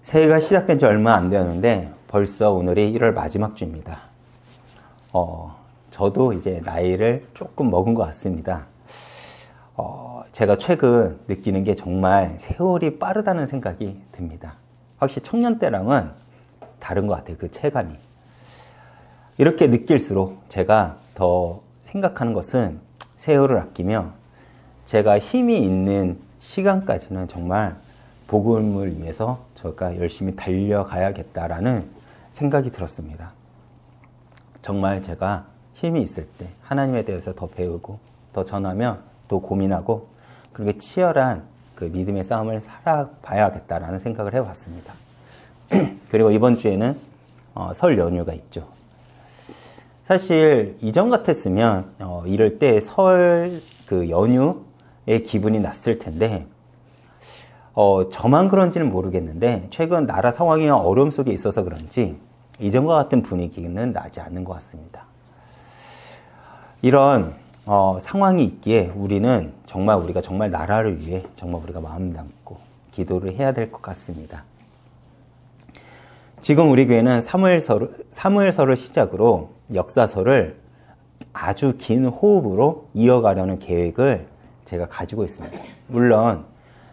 새해가 시작된 지 얼마 안 되었는데 벌써 오늘이 1월 마지막 주입니다. 저도 이제 나이를 조금 먹은 것 같습니다. 제가 최근 느끼는 게 정말 세월이 빠르다는 생각이 듭니다. 확실히 청년 때랑은 다른 것 같아요. 그 체감이. 이렇게 느낄수록 제가 더 생각하는 것은 세월을 아끼며 제가 힘이 있는 시간까지는 정말 복음을 위해서 제가 열심히 달려가야겠다라는 생각이 들었습니다. 정말 제가 힘이 있을 때 하나님에 대해서 더 배우고 더 전하며 또 고민하고 그렇게 치열한 그 믿음의 싸움을 살아봐야겠다라는 생각을 해봤습니다. 그리고 이번 주에는 설 연휴가 있죠. 사실 이전 같았으면 이럴 때 설 그 연휴의 기분이 났을 텐데 저만 그런지는 모르겠는데 최근 나라 상황이 어려움 속에 있어서 그런지 이전과 같은 분위기는 나지 않는 것 같습니다. 이런 상황이 있기에 우리는 우리가 정말 나라를 위해 정말 우리가 마음 담고 기도를 해야 될 것 같습니다. 지금 우리 교회는 사무엘서를 시작으로 역사서를 아주 긴 호흡으로 이어가려는 계획을 제가 가지고 있습니다. 물론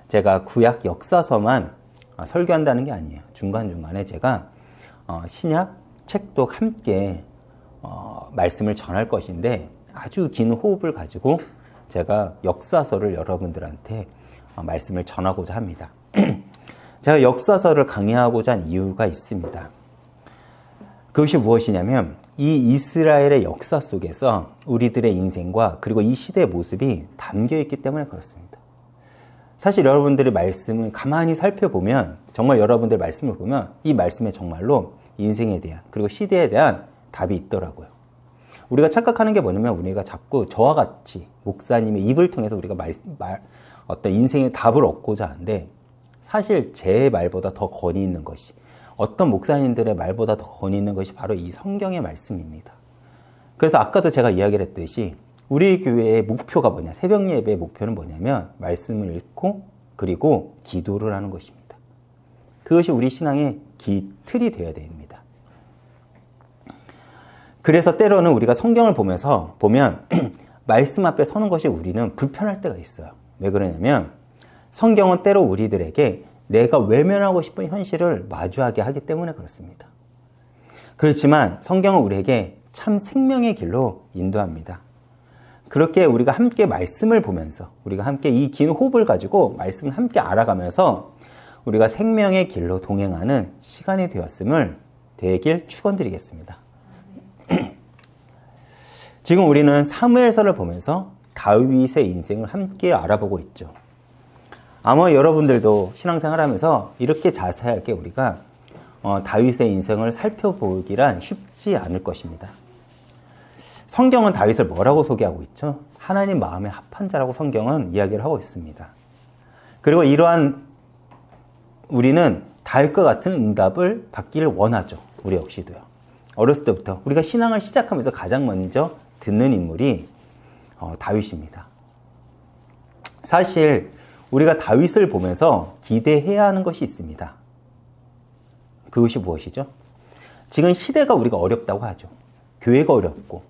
제가 구약 역사서만 설교한다는 게 아니에요. 중간중간에 제가 신약 책도 함께 말씀을 전할 것인데 아주 긴 호흡을 가지고 제가 역사서를 여러분들한테 말씀을 전하고자 합니다. 제가 역사서를 강의하고자 한 이유가 있습니다. 그것이 무엇이냐면 이 이스라엘의 역사 속에서 우리들의 인생과 그리고 이 시대의 모습이 담겨 있기 때문에 그렇습니다. 사실 여러분들의 말씀을 가만히 살펴보면 정말 여러분들 말씀을 보면 이 말씀에 정말로 인생에 대한 그리고 시대에 대한 답이 있더라고요. 우리가 착각하는 게 뭐냐면 우리가 자꾸 저와 같이 목사님의 입을 통해서 우리가 어떤 인생의 답을 얻고자 하는데 사실 제 말보다 더 권위 있는 것이 어떤 목사님들의 말보다 더 권위 있는 것이 바로 이 성경의 말씀입니다. 그래서 아까도 제가 이야기를 했듯이 우리 교회의 목표가 뭐냐, 새벽 예배의 목표는 뭐냐면 말씀을 읽고 그리고 기도를 하는 것입니다. 그것이 우리 신앙의 틀이 되어야 됩니다. 그래서 때로는 우리가 성경을 보면 말씀 앞에 서는 것이 우리는 불편할 때가 있어요. 왜 그러냐면 성경은 때로 우리들에게 내가 외면하고 싶은 현실을 마주하게 하기 때문에 그렇습니다. 그렇지만 성경은 우리에게 참 생명의 길로 인도합니다. 그렇게 우리가 함께 말씀을 보면서 우리가 함께 이 긴 호흡을 가지고 말씀을 함께 알아가면서 우리가 생명의 길로 동행하는 시간이 되길 축원드리겠습니다. 지금 우리는 사무엘서를 보면서 다윗의 인생을 함께 알아보고 있죠. 아마 여러분들도 신앙생활하면서 이렇게 자세하게 우리가 다윗의 인생을 살펴보기란 쉽지 않을 것입니다. 성경은 다윗을 뭐라고 소개하고 있죠? 하나님 마음에 합한 자라고 성경은 이야기를 하고 있습니다. 그리고 이러한 우리는 다윗과 같은 응답을 받기를 원하죠. 우리 역시도요. 어렸을 때부터 우리가 신앙을 시작하면서 가장 먼저 듣는 인물이 다윗입니다. 사실 우리가 다윗을 보면서 기대해야 하는 것이 있습니다. 그것이 무엇이죠? 지금 시대가 우리가 어렵다고 하죠. 교회가 어렵고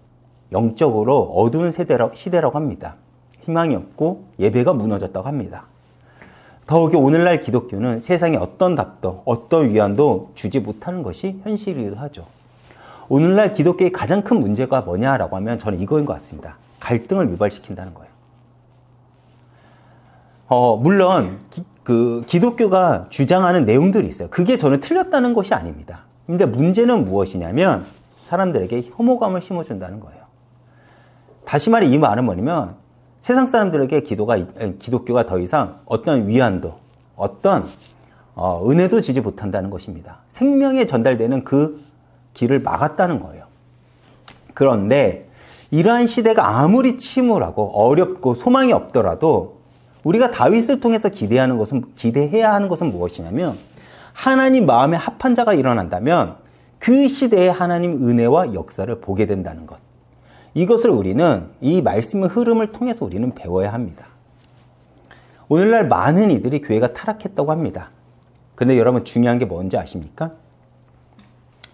영적으로 어두운 시대라고 합니다. 희망이 없고 예배가 무너졌다고 합니다. 더욱이 오늘날 기독교는 세상에 어떤 답도 어떤 위안도 주지 못하는 것이 현실이기도 하죠. 오늘날 기독교의 가장 큰 문제가 뭐냐라고 하면 저는 이거인 것 같습니다. 갈등을 유발시킨다는 거예요. 물론 기독교가 주장하는 내용들이 있어요. 그게 저는 틀렸다는 것이 아닙니다. 근데 문제는 무엇이냐면 사람들에게 혐오감을 심어준다는 거예요. 다시 말해 이 말은 뭐냐면 세상 사람들에게 기독교가 더 이상 어떤 위안도 어떤 은혜도 주지 못한다는 것입니다. 생명에 전달되는 그 길을 막았다는 거예요. 그런데 이러한 시대가 아무리 침울하고 어렵고 소망이 없더라도 우리가 다윗을 통해서 기대해야 하는 것은 무엇이냐면 하나님 마음에 합한 자가 일어난다면 그 시대에 하나님 은혜와 역사를 보게 된다는 것. 이것을 우리는 이 말씀의 흐름을 통해서 우리는 배워야 합니다. 오늘날 많은 이들이 교회가 타락했다고 합니다. 근데 여러분 중요한 게 뭔지 아십니까?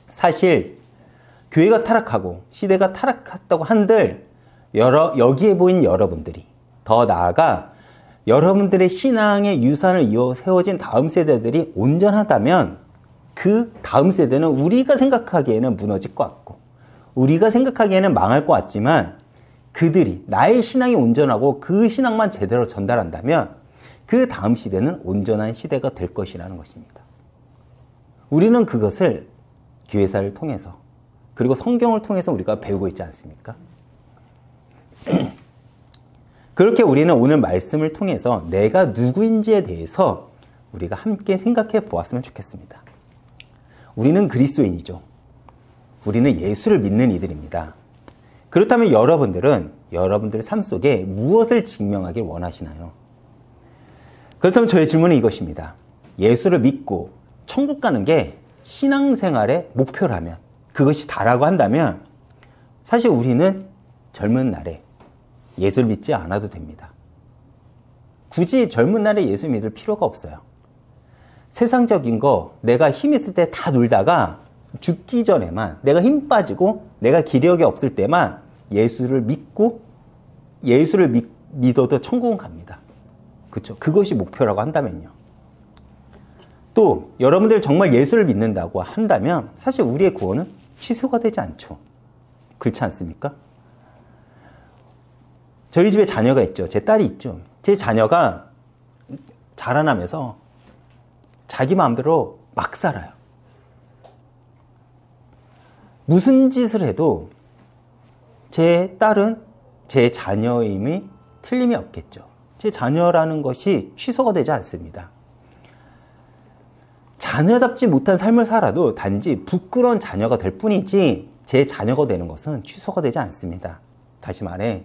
사실 교회가 타락하고 시대가 타락했다고 한들 여기에 보인 여러분들이, 더 나아가 여러분들의 신앙의 유산을 이어 세워진 다음 세대들이 온전하다면 그 다음 세대는 우리가 생각하기에는 무너질 것 같고 우리가 생각하기에는 망할 것 같지만 그들이 나의 신앙이 온전하고 그 신앙만 제대로 전달한다면 그 다음 시대는 온전한 시대가 될 것이라는 것입니다. 우리는 그것을 교회사를 통해서 그리고 성경을 통해서 우리가 배우고 있지 않습니까? 그렇게 우리는 오늘 말씀을 통해서 내가 누구인지에 대해서 우리가 함께 생각해 보았으면 좋겠습니다. 우리는 그리스도인이죠. 우리는 예수를 믿는 이들입니다. 그렇다면 여러분들은 여러분들의 삶 속에 무엇을 증명하길 원하시나요? 그렇다면 저의 질문은 이것입니다. 예수를 믿고 천국 가는 게 신앙생활의 목표라면, 그것이 다라고 한다면 사실 우리는 젊은 날에 예수를 믿지 않아도 됩니다. 굳이 젊은 날에 예수 믿을 필요가 없어요. 세상적인 거 내가 힘 있을 때 다 놀다가 죽기 전에만, 내가 힘 빠지고 내가 기력이 없을 때만 예수를 믿고 예수를 믿어도 천국은 갑니다. 그렇죠? 그것이 목표라고 한다면요. 또 여러분들 정말 예수를 믿는다고 한다면 사실 우리의 구원은 취소가 되지 않죠. 그렇지 않습니까? 저희 집에 자녀가 있죠. 제 딸이 있죠. 제 자녀가 자라나면서 자기 마음대로 막 살아요. 무슨 짓을 해도 제 딸은 제 자녀임이 틀림이 없겠죠. 제 자녀라는 것이 취소가 되지 않습니다. 자녀답지 못한 삶을 살아도 단지 부끄러운 자녀가 될 뿐이지 제 자녀가 되는 것은 취소가 되지 않습니다. 다시 말해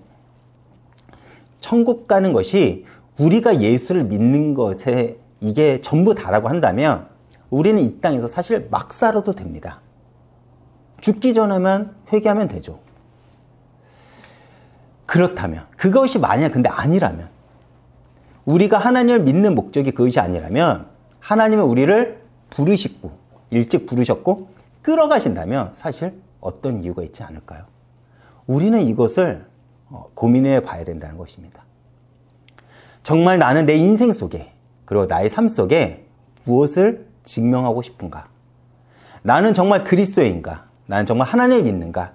천국 가는 것이 우리가 예수를 믿는 것에 이게 전부 다라고 한다면 우리는 이 땅에서 사실 막 살아도 됩니다. 죽기 전에만 회개하면 되죠. 그렇다면 그것이 만약 근데 아니라면 우리가 하나님을 믿는 목적이 그것이 아니라면 하나님은 우리를 부르시고 일찍 부르셨고 끌어가신다면 사실 어떤 이유가 있지 않을까요? 우리는 이것을 고민해 봐야 된다는 것입니다. 정말 나는 내 인생 속에 그리고 나의 삶 속에 무엇을 증명하고 싶은가? 나는 정말 그리스도인가? 나는 정말 하나님을 믿는가?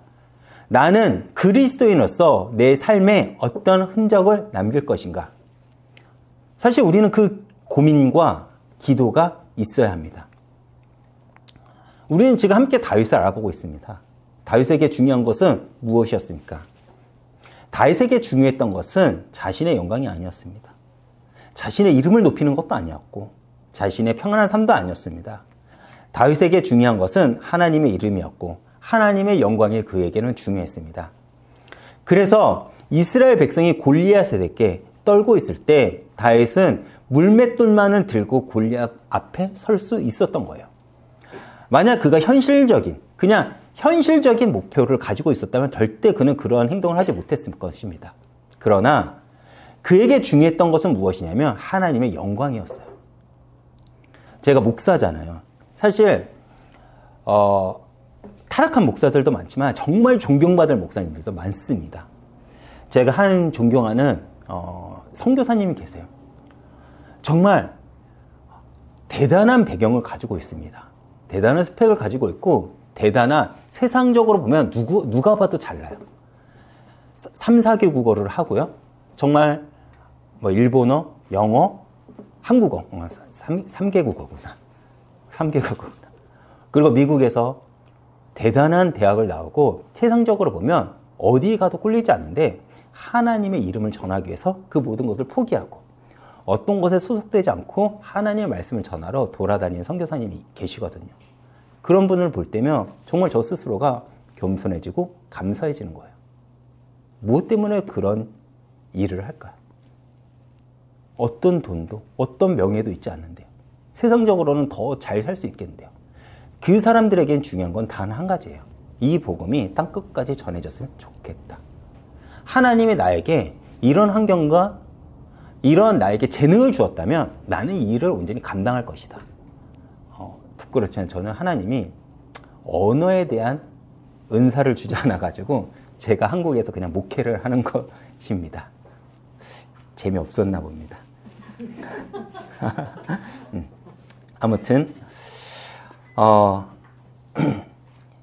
나는 그리스도인으로서 내 삶에 어떤 흔적을 남길 것인가? 사실 우리는 그 고민과 기도가 있어야 합니다. 우리는 지금 함께 다윗을 알아보고 있습니다. 다윗에게 중요한 것은 무엇이었습니까? 다윗에게 중요했던 것은 자신의 영광이 아니었습니다. 자신의 이름을 높이는 것도 아니었고 자신의 평안한 삶도 아니었습니다. 다윗에게 중요한 것은 하나님의 이름이었고 하나님의 영광이 그에게는 중요했습니다. 그래서 이스라엘 백성이 골리앗에게 떨고 있을 때 다윗은 물맷돌만을 들고 골리앗 앞에 설 수 있었던 거예요. 만약 그가 그냥 현실적인 목표를 가지고 있었다면 절대 그는 그러한 행동을 하지 못했을 것입니다. 그러나 그에게 중요했던 것은 무엇이냐면 하나님의 영광이었어요. 제가 목사잖아요. 사실 타락한 목사들도 많지만 정말 존경받을 목사님들도 많습니다. 제가 존경하는 선교사님이 계세요. 정말 대단한 배경을 가지고 있습니다. 대단한 스펙을 가지고 있고 대단한 세상적으로 보면 누가 봐도 잘나요. 3, 4개 국어를 하고요. 정말 일본어, 영어, 한국어 3개 국어구나. 3개 국어구나. 그리고 미국에서 대단한 대학을 나오고 세상적으로 보면 어디 가도 꿀리지 않는데 하나님의 이름을 전하기 위해서 그 모든 것을 포기하고 어떤 것에 소속되지 않고 하나님의 말씀을 전하러 돌아다니는 선교사님이 계시거든요. 그런 분을 볼 때면 정말 저 스스로가 겸손해지고 감사해지는 거예요. 무엇 때문에 그런 일을 할까요? 어떤 돈도 어떤 명예도 있지 않는데요. 세상적으로는 더 잘 살 수 있겠는데요. 그 사람들에겐 중요한 건 단 한 가지예요. 이 복음이 땅끝까지 전해졌으면 좋겠다. 하나님이 나에게 이런 환경과 이런 나에게 재능을 주었다면 나는 이 일을 온전히 감당할 것이다. 부끄럽지만 저는 하나님이 언어에 대한 은사를 주지 않아가지고 제가 한국에서 그냥 목회를 하는 것입니다. 재미없었나 봅니다. 아무튼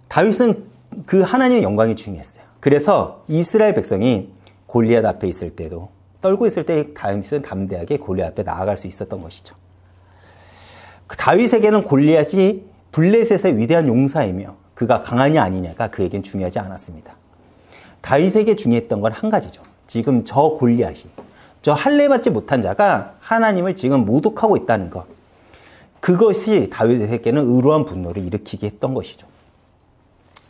다윗은 그 하나님의 영광이 중요했어요. 그래서 이스라엘 백성이 골리앗 앞에 있을 때도 떨고 있을 때 다윗은 담대하게 골리앗 앞에 나아갈 수 있었던 것이죠. 그 다윗에게는 골리앗이 블레셋의 위대한 용사이며 그가 강하냐 아니냐가 그에겐 중요하지 않았습니다. 다윗에게 중요했던 건 한 가지죠. 지금 저 골리앗이, 저 할례받지 못한 자가 하나님을 지금 모독하고 있다는 것. 그것이 다윗에게는 의로한 분노를 일으키게 했던 것이죠.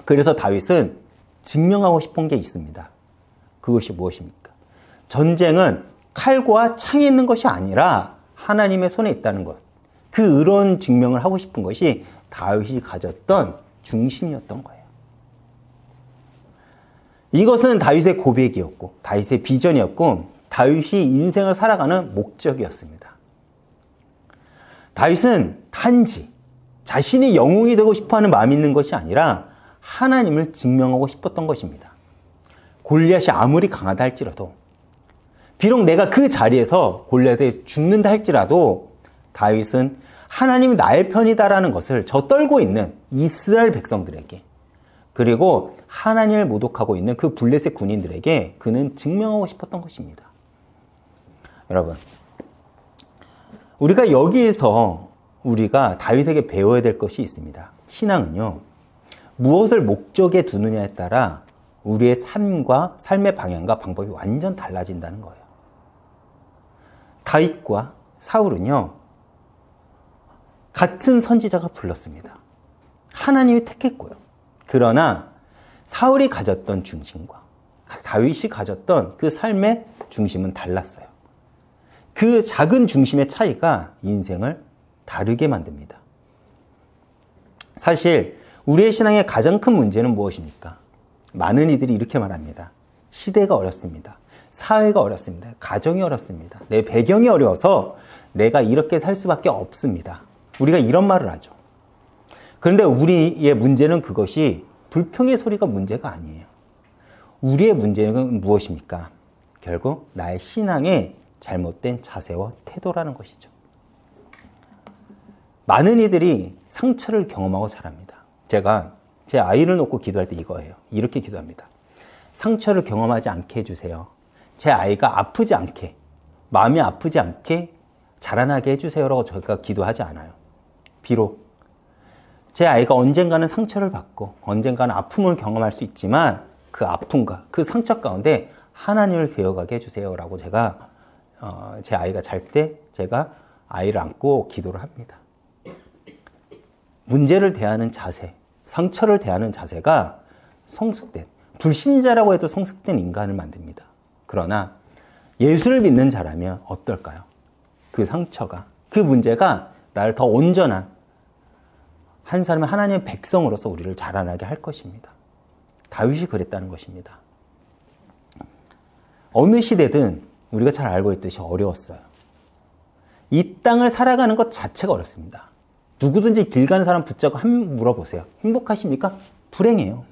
그래서 다윗은 증명하고 싶은 게 있습니다. 그것이 무엇입니까? 전쟁은 칼과 창에 있는 것이 아니라 하나님의 손에 있다는 것. 그 의로운 증명을 하고 싶은 것이 다윗이 가졌던 중심이었던 거예요. 이것은 다윗의 고백이었고 다윗의 비전이었고 다윗이 인생을 살아가는 목적이었습니다. 다윗은 단지 자신이 영웅이 되고 싶어하는 마음이 있는 것이 아니라 하나님을 증명하고 싶었던 것입니다. 골리앗이 아무리 강하다 할지라도 비록 내가 그 자리에서 골리앗에 죽는다 할지라도 다윗은 하나님이 나의 편이다라는 것을 저 떨고 있는 이스라엘 백성들에게 그리고 하나님을 모독하고 있는 그 블레셋 군인들에게 그는 증명하고 싶었던 것입니다. 여러분, 우리가 여기에서 우리가 다윗에게 배워야 될 것이 있습니다. 신앙은요, 무엇을 목적에 두느냐에 따라 우리의 삶과 삶의 방향과 방법이 완전 달라진다는 거예요. 다윗과 사울은요, 같은 선지자가 불렀습니다. 하나님이 택했고요. 그러나 사울이 가졌던 중심과 다윗이 가졌던 그 삶의 중심은 달랐어요. 그 작은 중심의 차이가 인생을 다르게 만듭니다. 사실 우리의 신앙의 가장 큰 문제는 무엇입니까? 많은 이들이 이렇게 말합니다. 시대가 어렵습니다. 사회가 어렵습니다. 가정이 어렵습니다. 내 배경이 어려워서 내가 이렇게 살 수밖에 없습니다. 우리가 이런 말을 하죠. 그런데 우리의 문제는 그것이 불평의 소리가 문제가 아니에요. 우리의 문제는 무엇입니까? 결국 나의 신앙의 잘못된 자세와 태도라는 것이죠. 많은 이들이 상처를 경험하고 자랍니다. 제가 제 아이를 놓고 기도할 때 이거예요. 이렇게 기도합니다. 상처를 경험하지 않게 해주세요. 제 아이가 아프지 않게, 마음이 아프지 않게 자라나게 해주세요라고 저희가 기도하지 않아요. 비록 제 아이가 언젠가는 상처를 받고 언젠가는 아픔을 경험할 수 있지만 그 아픔과 그 상처 가운데 하나님을 배워가게 해주세요라고 제가 제 아이가 잘 때 제가 아이를 안고 기도를 합니다. 문제를 대하는 자세, 상처를 대하는 자세가 성숙된, 불신자라고 해도 성숙된 인간을 만듭니다. 그러나 예수를 믿는 자라면 어떨까요? 그 상처가, 그 문제가 나를 더 온전한 한 사람의 하나님의 백성으로서 우리를 자라나게 할 것입니다. 다윗이 그랬다는 것입니다. 어느 시대든 우리가 잘 알고 있듯이 어려웠어요. 이 땅을 살아가는 것 자체가 어렵습니다. 누구든지 길 가는 사람 붙잡고 한번 물어보세요. 행복하십니까? 불행해요.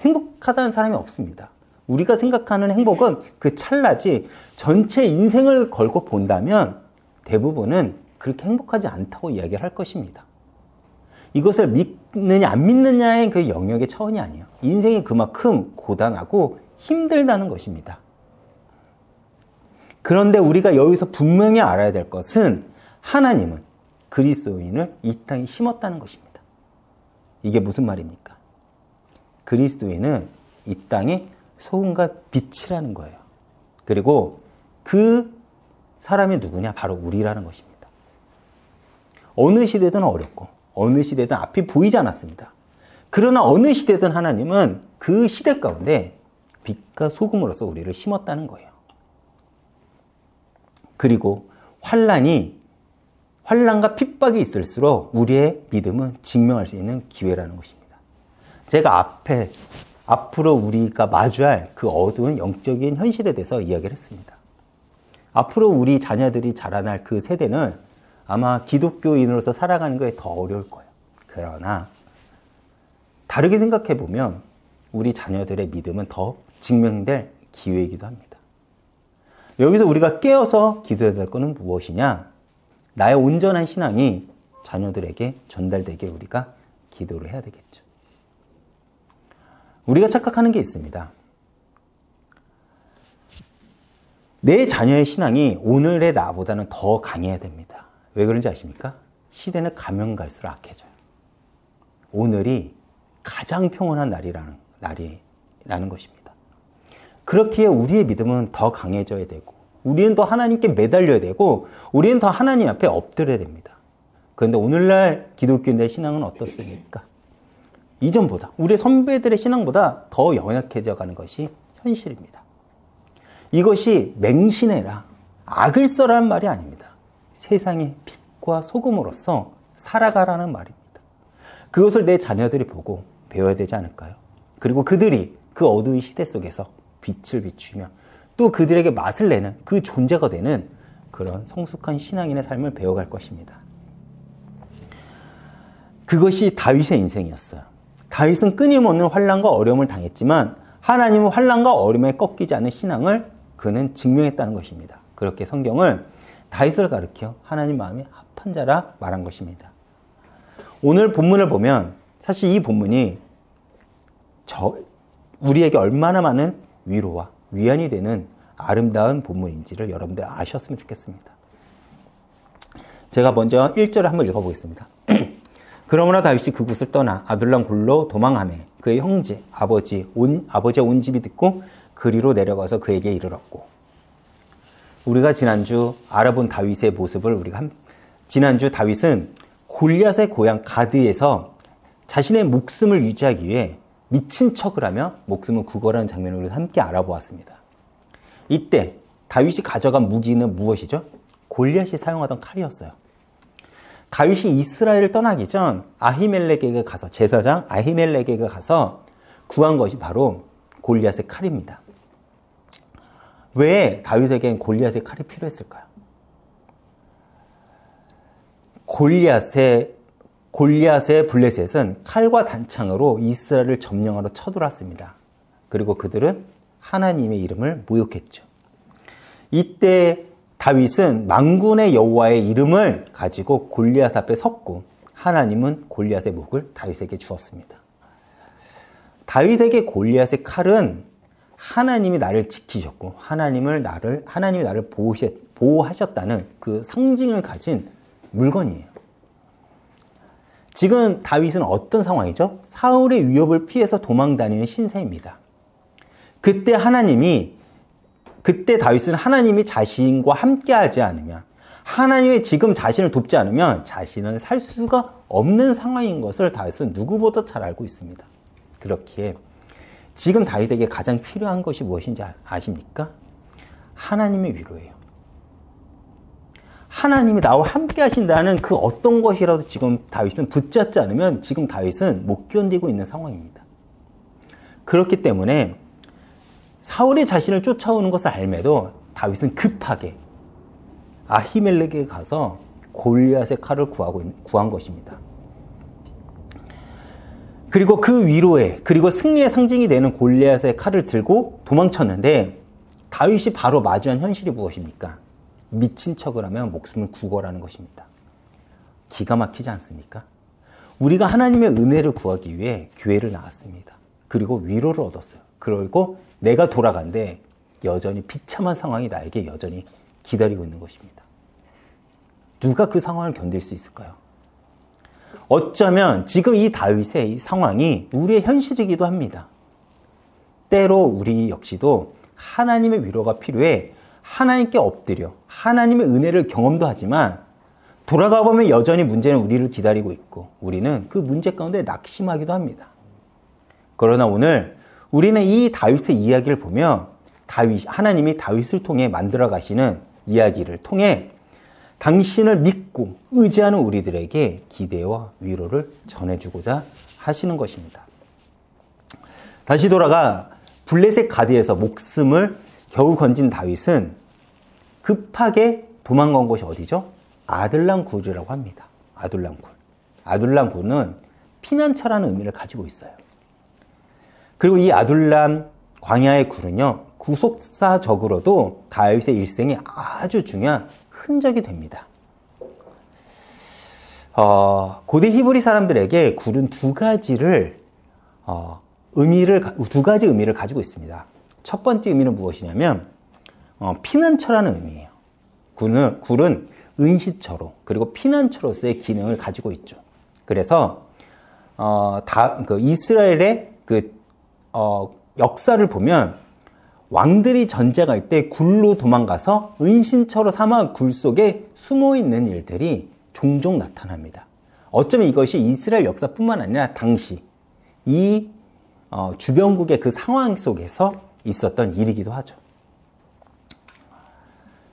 행복하다는 사람이 없습니다. 우리가 생각하는 행복은 그 찰나지 전체 인생을 걸고 본다면 대부분은 그렇게 행복하지 않다고 이야기를 할 것입니다. 이것을 믿느냐 안 믿느냐의 그 영역의 차원이 아니에요. 인생이 그만큼 고단하고 힘들다는 것입니다. 그런데 우리가 여기서 분명히 알아야 될 것은 하나님은 그리스도인을 이 땅에 심었다는 것입니다. 이게 무슨 말입니까? 그리스도인은 이 땅에 소금과 빛이라는 거예요. 그리고 그 사람이 누구냐? 바로 우리라는 것입니다. 어느 시대든 어렵고 어느 시대든 앞이 보이지 않았습니다. 그러나 어느 시대든 하나님은 그 시대 가운데 빛과 소금으로서 우리를 심었다는 거예요. 그리고 환난과 핍박이 있을수록 우리의 믿음은 증명할 수 있는 기회라는 것입니다. 제가 앞으로 우리가 마주할 그 어두운 영적인 현실에 대해서 이야기를 했습니다. 앞으로 우리 자녀들이 자라날 그 세대는 아마 기독교인으로서 살아가는 것이 더 어려울 거예요. 그러나 다르게 생각해 보면 우리 자녀들의 믿음은 더 증명될 기회이기도 합니다. 여기서 우리가 깨어서 기도해야 될 것은 무엇이냐? 나의 온전한 신앙이 자녀들에게 전달되게 우리가 기도를 해야 되겠죠. 우리가 착각하는 게 있습니다. 내 자녀의 신앙이 오늘의 나보다는 더 강해야 됩니다. 왜 그런지 아십니까? 시대는 가면 갈수록 악해져요. 오늘이 가장 평온한 날이라는 것입니다. 그렇기에 우리의 믿음은 더 강해져야 되고, 우리는 더 하나님께 매달려야 되고, 우리는 더 하나님 앞에 엎드려야 됩니다. 그런데 오늘날 기독교인들의 신앙은 어떻습니까? 이전보다, 우리 선배들의 신앙보다 더 연약해져 가는 것이 현실입니다. 이것이 맹신해라, 악을 써라는 말이 아닙니다. 세상의 빛과 소금으로서 살아가라는 말입니다. 그것을 내 자녀들이 보고 배워야 되지 않을까요? 그리고 그들이 그 어두운 시대 속에서 빛을 비추며 또 그들에게 맛을 내는 그 존재가 되는 그런 성숙한 신앙인의 삶을 배워갈 것입니다. 그것이 다윗의 인생이었어요. 다윗은 끊임없는 환난과 어려움을 당했지만 하나님은 환난과 어려움에 꺾이지 않는 신앙을 그는 증명했다는 것입니다. 그렇게 성경을 다윗을 가리켜 하나님 마음에 합한 자라 말한 것입니다. 오늘 본문을 보면 사실 이 본문이 우리에게 얼마나 많은 위로와 위안이 되는 아름다운 본문인지를 여러분들 아셨으면 좋겠습니다. 제가 먼저 1절을 한번 읽어보겠습니다. 그러므로 다윗이 그곳을 떠나 아둘람 굴로 도망하매 그의 형제 아버지의 온 집이 듣고 그리로 내려가서 그에게 이르렀고, 우리가 지난주 알아본 다윗의 모습을 지난주 다윗은 골리앗의 고향 가드에서 자신의 목숨을 유지하기 위해 미친 척을 하며 목숨을 구걸하는 장면을 우리가 함께 알아보았습니다. 이때 다윗이 가져간 무기는 무엇이죠? 골리앗이 사용하던 칼이었어요. 다윗이 이스라엘을 떠나기 전 아히멜렉에게 가서, 제사장 아히멜렉에게 가서 구한 것이 바로 골리앗의 칼입니다. 왜 다윗에겐 골리앗의 칼이 필요했을까요? 골리앗의 블레셋은 칼과 단창으로 이스라엘을 점령하러 쳐들어왔습니다. 그리고 그들은 하나님의 이름을 모욕했죠. 이때 다윗은 만군의 여호와의 이름을 가지고 골리앗 앞에 섰고, 하나님은 골리앗의 목을 다윗에게 주었습니다. 다윗에게 골리앗의 칼은 하나님이 나를 지키셨고 하나님이 나를 보호하셨다는 그 상징을 가진 물건이에요. 지금 다윗은 어떤 상황이죠? 사울의 위협을 피해서 도망다니는 신세입니다. 그때 다윗은 하나님이 자신과 함께하지 않으면, 하나님이 지금 자신을 돕지 않으면 자신은 살 수가 없는 상황인 것을 다윗은 누구보다 잘 알고 있습니다. 그렇기에 지금 다윗에게 가장 필요한 것이 무엇인지 아십니까? 하나님의 위로예요. 하나님이 나와 함께 하신다는 그 어떤 것이라도 지금 다윗은 붙잡지 않으면 지금 다윗은 못 견디고 있는 상황입니다. 그렇기 때문에 사울이 자신을 쫓아오는 것을 알매도 다윗은 급하게 아히멜렉에게 가서 골리앗의 칼을 구한 것입니다. 그리고 그 그리고 승리의 상징이 되는 골리앗의 칼을 들고 도망쳤는데, 다윗이 바로 마주한 현실이 무엇입니까? 미친 척을 하면 목숨을 구걸하는 것입니다. 기가 막히지 않습니까? 우리가 하나님의 은혜를 구하기 위해 교회를 나왔습니다. 그리고 위로를 얻었어요. 그리고 내가 돌아간데 여전히 비참한 상황이 나에게 여전히 기다리고 있는 것입니다. 누가 그 상황을 견딜 수 있을까요? 어쩌면 지금 이 다윗의 이 상황이 우리의 현실이기도 합니다. 때로 우리 역시도 하나님의 위로가 필요해 하나님께 엎드려 하나님의 은혜를 경험도 하지만 돌아가 보면 여전히 문제는 우리를 기다리고 있고 우리는 그 문제 가운데 낙심하기도 합니다. 그러나 오늘 우리는 이 다윗의 이야기를 보며 하나님이 다윗을 통해 만들어 가시는 이야기를 통해 당신을 믿고 의지하는 우리들에게 기대와 위로를 전해주고자 하시는 것입니다. 다시 돌아가 블레셋 가드에서 목숨을 겨우 건진 다윗은 급하게 도망간 곳이 어디죠? 아둘람 굴이라고 합니다. 아둘람 굴. 아둘람 굴은 피난처라는 의미를 가지고 있어요. 그리고 이 아둘람 광야의 굴은요, 구속사적으로도 다윗의 일생에 아주 중요한 흔적이 됩니다. 고대 히브리 사람들에게 굴은 두 가지 의미를 가지고 있습니다. 첫 번째 의미는 무엇이냐면 피난처라는 의미예요. 굴은 은시처로 그리고 피난처로서의 기능을 가지고 있죠. 그래서 이스라엘의 역사를 보면 왕들이 전쟁할 때 굴로 도망가서 은신처로 삼아 굴 속에 숨어 있는 일들이 종종 나타납니다. 어쩌면 이것이 이스라엘 역사뿐만 아니라 당시 이 주변국의 그 상황 속에서 있었던 일이기도 하죠.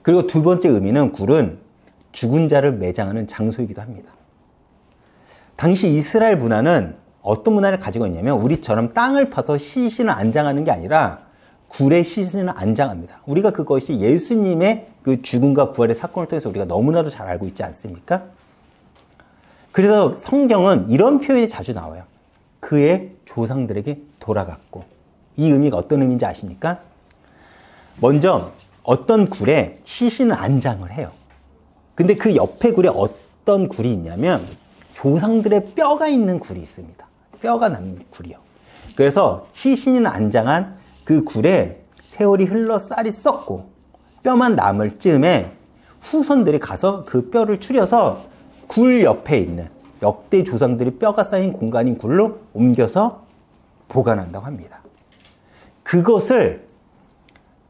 그리고 두 번째 의미는 굴은 죽은 자를 매장하는 장소이기도 합니다. 당시 이스라엘 문화는 어떤 문화를 가지고 있냐면 우리처럼 땅을 파서 시신을 안장하는 게 아니라 굴에 시신을 안장합니다. 우리가 그것이 예수님의 그 죽음과 부활의 사건을 통해서 우리가 너무나도 잘 알고 있지 않습니까? 그래서 성경은 이런 표현이 자주 나와요. 그의 조상들에게 돌아갔고. 이 의미가 어떤 의미인지 아십니까? 먼저 어떤 굴에 시신을 안장을 해요. 근데 그 옆에 굴에 어떤 굴이 있냐면 조상들의 뼈가 있는 굴이 있습니다. 뼈가 남는 굴이요. 그래서 시신을 안장한 그 굴에 세월이 흘러 쌀이 썩고 뼈만 남을 즈음에 후손들이 가서 그 뼈를 추려서 굴 옆에 있는 역대 조상들의 뼈가 쌓인 공간인 굴로 옮겨서 보관한다고 합니다. 그것을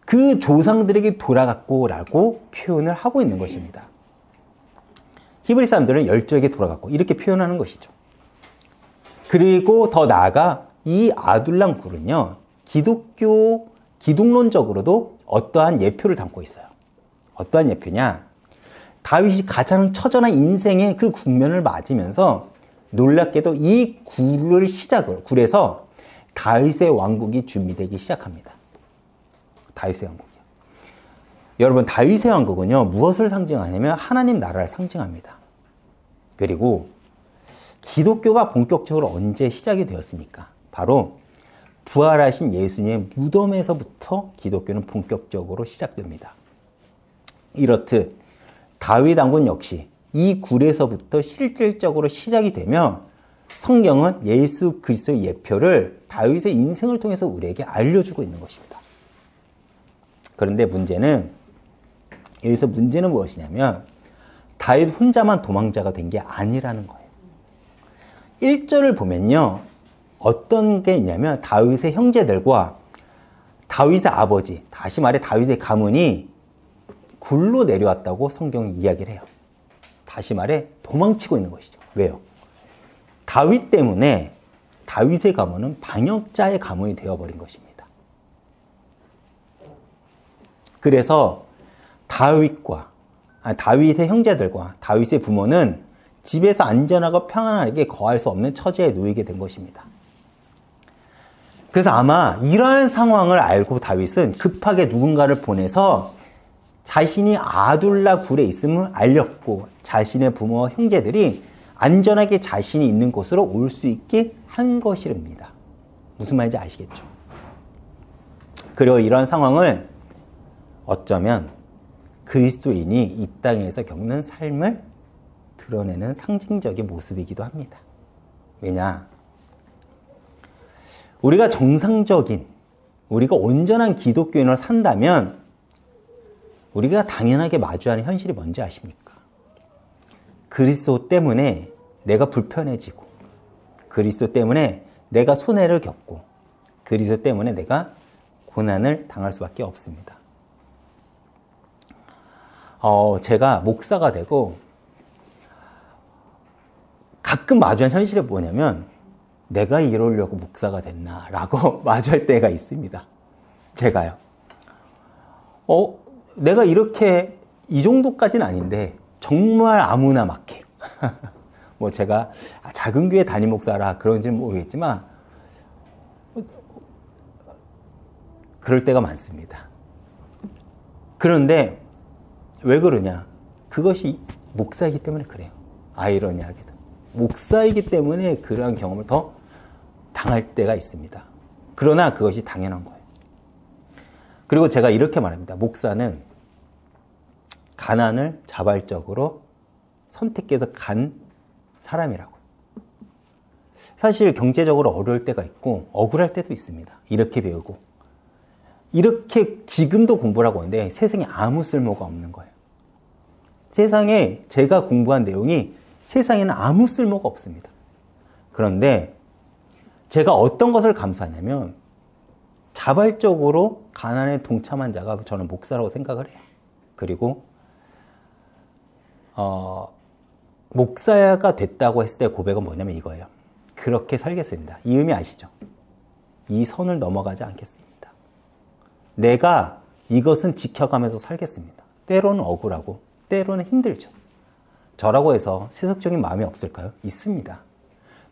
그 조상들에게 돌아갔고 라고 표현을 하고 있는 것입니다. 히브리 사람들은 열조에게 돌아갔고 이렇게 표현하는 것이죠. 그리고 더 나아가 이 아둘람 굴은요, 기독론적으로도 어떠한 예표를 담고 있어요. 어떠한 예표냐? 다윗이 가장 처절한 인생의 그 국면을 맞으면서 놀랍게도 이 굴에서 다윗의 왕국이 준비되기 시작합니다. 다윗의 왕국이요. 여러분, 다윗의 왕국은요, 무엇을 상징하냐면 하나님 나라를 상징합니다. 그리고 기독교가 본격적으로 언제 시작이 되었습니까? 바로 부활하신 예수님의 무덤에서부터 기독교는 본격적으로 시작됩니다. 이렇듯 다윗 왕국 역시 이 굴에서부터 실질적으로 시작이 되며 성경은 예수 그리스도의 예표를 다윗의 인생을 통해서 우리에게 알려주고 있는 것입니다. 그런데 여기서 문제는 무엇이냐면 다윗 혼자만 도망자가 된 게 아니라는 거예요. 1절을 보면요, 어떤 게 있냐면 다윗의 형제들과 다윗의 아버지, 다시 말해 다윗의 가문이 굴로 내려왔다고 성경이 이야기를 해요. 다시 말해 도망치고 있는 것이죠. 왜요? 다윗 때문에 다윗의 가문은 반역자의 가문이 되어버린 것입니다. 그래서 다윗의 형제들과 다윗의 부모는 집에서 안전하고 평안하게 거할 수 없는 처지에 놓이게 된 것입니다. 그래서 아마 이러한 상황을 알고 다윗은 급하게 누군가를 보내서 자신이 아둘라 굴에 있음을 알렸고 자신의 부모와 형제들이 안전하게 자신이 있는 곳으로 올 수 있게 한 것입니다. 무슨 말인지 아시겠죠? 그리고 이러한 상황을 어쩌면 그리스도인이 이 땅에서 겪는 삶을 드러내는 상징적인 모습이기도 합니다. 왜냐? 우리가 우리가 온전한 기독교인으로 산다면 우리가 당연하게 마주하는 현실이 뭔지 아십니까? 그리스도 때문에 내가 불편해지고, 그리스도 때문에 내가 손해를 겪고, 그리스도 때문에 내가 고난을 당할 수밖에 없습니다. 제가 목사가 되고 가끔 마주한 현실이 뭐냐면 내가 이러려고 목사가 됐나 라고 마주할 때가 있습니다. 제가요. 내가 이렇게 이 정도까지는 아닌데 정말 아무나 막 해요. 뭐 제가 작은 교회 담임 목사라 그런지는 모르겠지만 그럴 때가 많습니다. 그런데 왜 그러냐? 그것이 목사이기 때문에 그래요. 아이러니하게도. 목사이기 때문에 그러한 경험을 더 당할 때가 있습니다. 그러나 그것이 당연한 거예요. 그리고 제가 이렇게 말합니다. 목사는 가난을 자발적으로 선택해서 간 사람이라고. 사실 경제적으로 어려울 때가 있고 억울할 때도 있습니다. 이렇게 배우고 이렇게 지금도 공부를 하고 있는데 세상에 아무 쓸모가 없는 거예요. 세상에 제가 공부한 내용이 세상에는 아무 쓸모가 없습니다. 그런데 제가 어떤 것을 감사하냐면 자발적으로 가난에 동참한 자가 저는 목사라고 생각을 해요. 그리고 목사가 됐다고 했을 때 고백은 뭐냐면 이거예요. 그렇게 살겠습니다. 이 의미 아시죠? 이 선을 넘어가지 않겠습니다. 내가 이것은 지켜가면서 살겠습니다. 때로는 억울하고 때로는 힘들죠. 저라고 해서 세속적인 마음이 없을까요? 있습니다.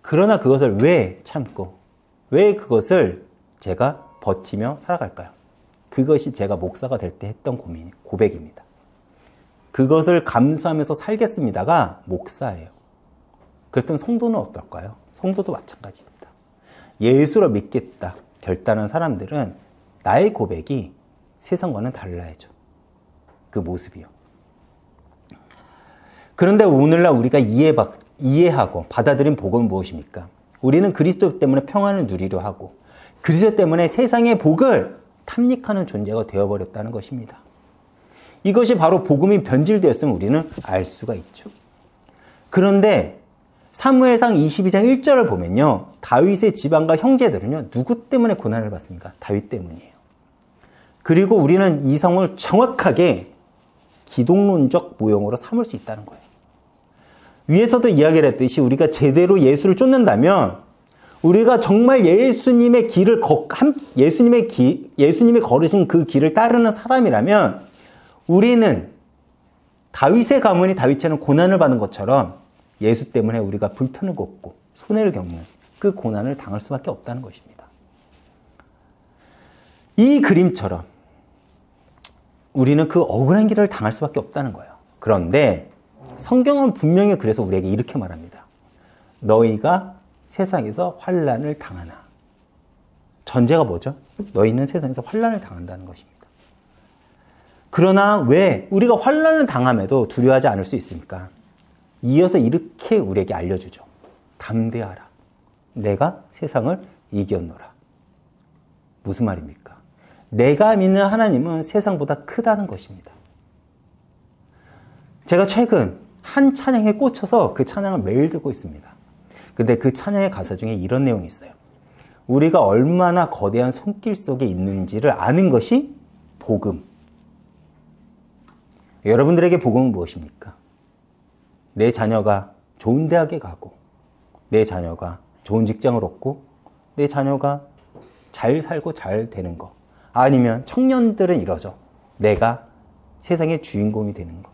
그러나 그것을 왜 참고 왜 그것을 제가 버티며 살아갈까요? 그것이 제가 목사가 될 때 했던 고백입니다. 그것을 감수하면서 살겠습니다가 목사예요. 그랬더니 성도는 어떨까요? 성도도 마찬가지입니다. 예수를 믿겠다 결단한 사람들은 나의 고백이 세상과는 달라야죠. 그 모습이요. 그런데 오늘날 우리가 이해하고 받아들인 복음은 무엇입니까? 우리는 그리스도 때문에 평안을 누리려 하고 그리스도 때문에 세상의 복을 탐닉하는 존재가 되어버렸다는 것입니다. 이것이 바로 복음이 변질되었음을 우리는 알 수가 있죠. 그런데 사무엘상 22장 1절을 보면요. 다윗의 지방과 형제들은요. 누구 때문에 고난을 받습니까? 다윗 때문이에요. 그리고 우리는 이 성을 정확하게 기독론적 모형으로 삼을 수 있다는 거예요. 위에서도 이야기를 했듯이 우리가 제대로 예수를 쫓는다면 우리가 정말 예수님의 길을 예수님이 걸으신 그 길을 따르는 사람이라면 우리는 다윗의 가문이 다윗처럼 고난을 받은 것처럼 예수 때문에 우리가 불편을 겪고 손해를 겪는 그 고난을 당할 수밖에 없다는 것입니다. 이 그림처럼 우리는 그 억울한 길을 당할 수밖에 없다는 거예요. 그런데 성경은 분명히 그래서 우리에게 이렇게 말합니다. 너희가 세상에서 환난을 당하나. 전제가 뭐죠? 너희는 세상에서 환난을 당한다는 것입니다. 그러나 왜 우리가 환난을 당함에도 두려워하지 않을 수 있습니까? 이어서 이렇게 우리에게 알려주죠. 담대하라. 내가 세상을 이겼노라. 무슨 말입니까? 내가 믿는 하나님은 세상보다 크다는 것입니다. 제가 최근 한 찬양에 꽂혀서 그 찬양을 매일 듣고 있습니다. 근데 그 찬양의 가사 중에 이런 내용이 있어요. 우리가 얼마나 거대한 손길 속에 있는지를 아는 것이 복음. 여러분들에게 복음은 무엇입니까? 내 자녀가 좋은 대학에 가고 내 자녀가 좋은 직장을 얻고 내 자녀가 잘 살고 잘 되는 것. 아니면 청년들은 이러죠. 내가 세상의 주인공이 되는 것.